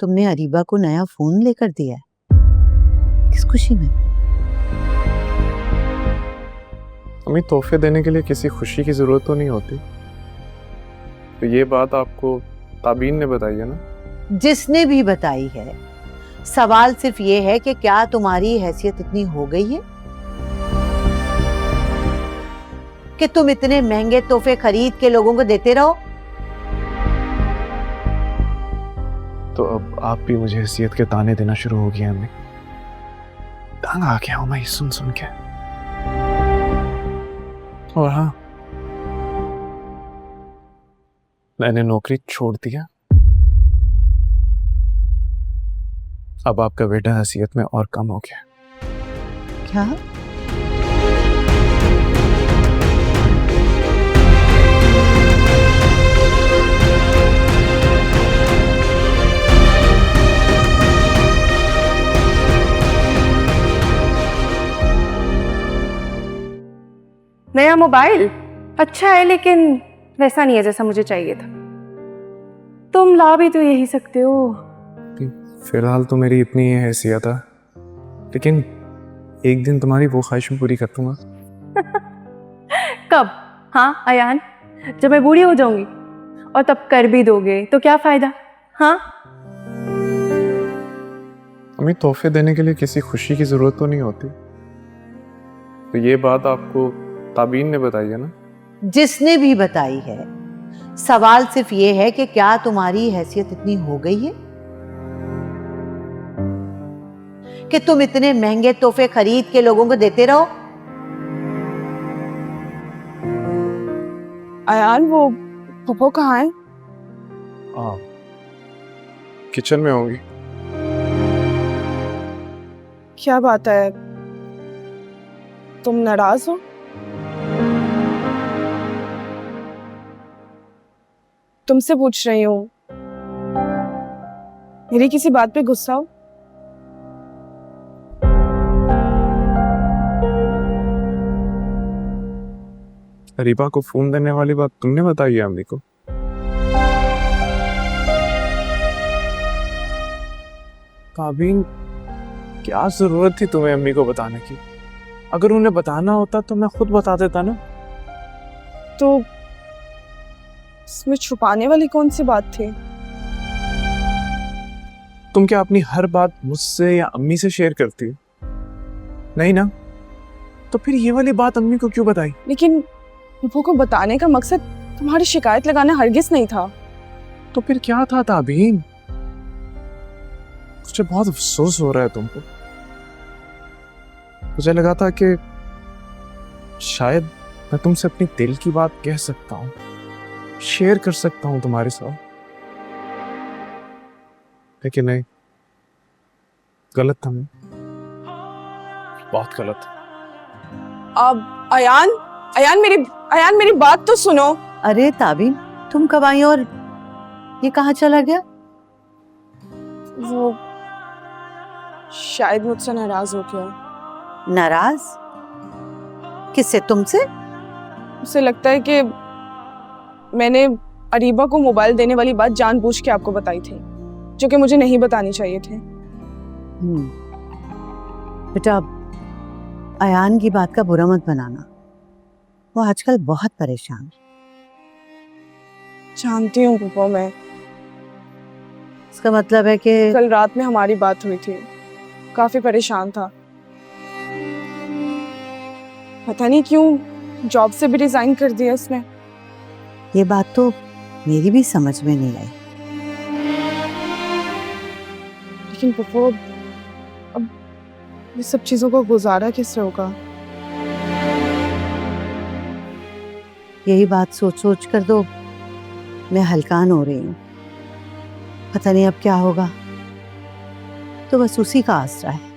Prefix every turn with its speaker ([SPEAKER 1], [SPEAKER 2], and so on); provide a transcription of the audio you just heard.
[SPEAKER 1] तुमने अरीबा को नया फोन लेकर दिया है, किस खुशी में?
[SPEAKER 2] हमें तोहफे देने के लिए किसी खुशी की जरूरत तो नहीं होती। तो ये बात आपको ताबीन ने बताई है ना?
[SPEAKER 1] जिसने भी बताई है, सवाल सिर्फ ये है कि क्या तुम्हारी हैसियत इतनी हो गई है कि तुम इतने महंगे तोहफे खरीद के लोगों को देते रहो?
[SPEAKER 2] तो अब आप भी मुझे हैसियत के ताने देना शुरू हो गए हैं। तंग आ गया हूं मैं सुन सुन के। और हाँ, मैंने नौकरी छोड़ दिया। अब आपका बेटा हैसियत में और कम हो गया।
[SPEAKER 1] क्या?
[SPEAKER 3] नया मोबाइल अच्छा है, लेकिन वैसा नहीं है जैसा मुझे चाहिए था। तुम ला भी तो यही सकते हो।
[SPEAKER 2] फिलहाल तो मेरी इतनी ही हैसियत है, लेकिन एक दिन तुम्हारी वो ख्वाहिश पूरी कर दूंगा।
[SPEAKER 3] कब? हाँ अयान, जब मैं बूढ़ी हो जाऊंगी और तब कर भी दोगे तो क्या फायदा? हाँ,
[SPEAKER 2] हमें तोहफे देने के लिए किसी खुशी की जरूरत तो नहीं होती। तो ये बात आपको ताबीन ने बताई है ना?
[SPEAKER 1] जिसने भी बताई है, सवाल सिर्फ ये है कि क्या तुम्हारी हैसियत इतनी हो गई है कि तुम इतने महंगे तोहफे खरीद के लोगों को देते रहो?
[SPEAKER 4] अयान, वो पप्पो कहाँ है?
[SPEAKER 2] किचन में होंगी।
[SPEAKER 4] क्या बात है, तुम नाराज हो? तुमसे पूछ रही हूँ, मेरी किसी बात पे गुस्सा हो?
[SPEAKER 2] अरीबा को फोन देने वाली बात तुमने बताई है अम्मी को? ताबीन, क्या जरूरत थी तुम्हें अम्मी को बताने की? अगर उन्हें बताना होता तो मैं खुद बता देता ना।
[SPEAKER 4] तो इसमें छुपाने वाली कौन सी बात थी?
[SPEAKER 2] तुम क्या अपनी हर बात मुझसे या अम्मी से शेयर करती हो? नहीं ना? तो फिर ये वाली बात अम्मी को क्यों बताई?
[SPEAKER 4] लेकिन पप्पो को बताने का मकसद तुम्हारी शिकायत लगाना हरगिज नहीं था।
[SPEAKER 2] तो फिर क्या था ताबीन? मुझे बहुत अफसोस हो रहा है तुमको। मुझे लगा था कि शायद मैं तुमसे अपनी दिल की बात कह सकता हूँ, शेयर कर सकता हूँ तुम्हारे साथ, लेकिन नहीं, गलत था मैं, बहुत गलत।
[SPEAKER 4] अब अयान मेरी बात तो सुनो।
[SPEAKER 1] अरे ताबीन, तुम कब आई और ये कहाँ चला गया?
[SPEAKER 4] वो शायद मुझसे नाराज हो गया।
[SPEAKER 1] नाराज? किससे? तुमसे?
[SPEAKER 4] उसे लगता है कि मैंने अरीबा को मोबाइल देने वाली बात जानबूझ के आपको बताई थी, जो कि मुझे नहीं बतानी चाहिए थी।
[SPEAKER 1] बेटा, अयान की बात का बुरा मत बनाना, वो आजकल बहुत परेशान है।
[SPEAKER 4] जानती हूँ पप्पो, मैं
[SPEAKER 1] इसका मतलब है कि
[SPEAKER 4] कल रात में हमारी बात हुई थी, काफी परेशान था। पता नहीं क्यों जॉब से भी रिजाइन कर दिया उसने।
[SPEAKER 1] ये बात तो मेरी भी समझ में नहीं आई।
[SPEAKER 4] लेकिन पप्पो, अब ये सब चीजों का गुजारा किससे होगा?
[SPEAKER 1] यही बात सोच सोच कर तो मैं हलकान हो रही हूँ। पता नहीं अब क्या होगा, तो बस उसी का आसरा है।